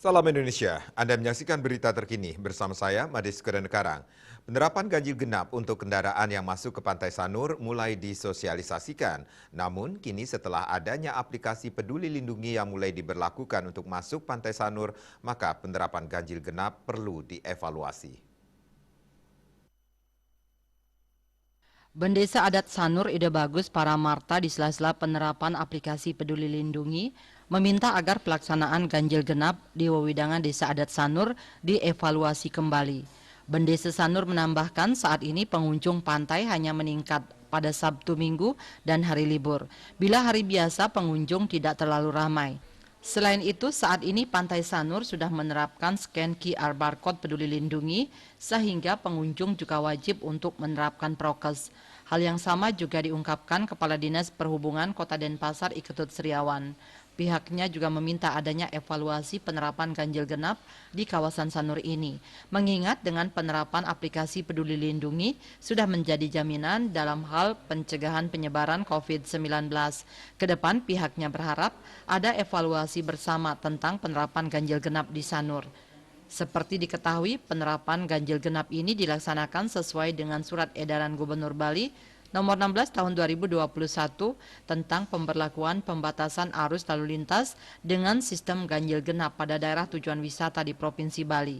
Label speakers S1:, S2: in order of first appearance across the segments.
S1: Salam Indonesia, Anda menyaksikan berita terkini bersama saya, Madis Kerendekarang. Penerapan ganjil genap untuk kendaraan yang masuk ke Pantai Sanur mulai disosialisasikan. Namun, kini setelah adanya aplikasi Peduli Lindungi yang mulai diberlakukan untuk masuk Pantai Sanur, maka penerapan ganjil genap perlu dievaluasi.
S2: Bendesa Adat Sanur Ide Bagus Paramarta di sela-sela penerapan aplikasi Peduli Lindungi meminta agar pelaksanaan ganjil genap di wewidangan Desa Adat Sanur dievaluasi kembali. Bendesa Sanur menambahkan saat ini pengunjung pantai hanya meningkat pada Sabtu Minggu dan hari libur. Bila hari biasa pengunjung tidak terlalu ramai. Selain itu, saat ini Pantai Sanur sudah menerapkan scan QR barcode Peduli Lindungi sehingga pengunjung juga wajib untuk menerapkan prokes. Hal yang sama juga diungkapkan Kepala Dinas Perhubungan Kota Denpasar Iketut Sriawan. Pihaknya juga meminta adanya evaluasi penerapan ganjil genap di kawasan Sanur ini, mengingat dengan penerapan aplikasi Peduli Lindungi sudah menjadi jaminan dalam hal pencegahan penyebaran COVID-19. Kedepan pihaknya berharap ada evaluasi bersama tentang penerapan ganjil genap di Sanur. Seperti diketahui, penerapan ganjil genap ini dilaksanakan sesuai dengan Surat Edaran Gubernur Bali Nomor 16 Tahun 2021 tentang pemberlakuan pembatasan arus lalu lintas dengan sistem ganjil genap pada daerah tujuan wisata di Provinsi Bali.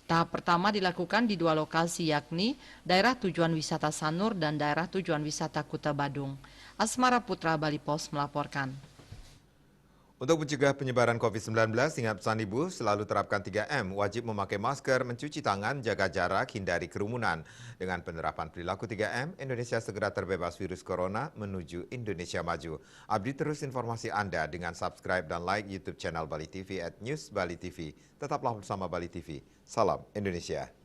S2: Tahap pertama dilakukan di dua lokasi, yakni daerah tujuan wisata Sanur dan daerah tujuan wisata Kuta Badung. Asmara Putra Bali Pos melaporkan.
S1: Untuk mencegah penyebaran COVID-19, ingat pesan Ibu selalu terapkan 3M, wajib memakai masker, mencuci tangan, jaga jarak, hindari kerumunan. Dengan penerapan perilaku 3M, Indonesia segera terbebas virus corona menuju Indonesia maju. Update terus informasi Anda dengan subscribe dan like YouTube channel Bali TV @News Bali TV. Tetaplah bersama Bali TV. Salam Indonesia.